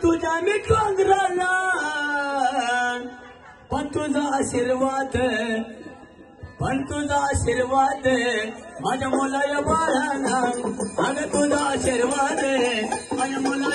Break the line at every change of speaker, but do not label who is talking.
तुझ्या मी डोंगराला पण तुझा आशीर्वाद माझ्या मुलाया बाळाला अगं तुझा आशीर्वाद माझ्या मुला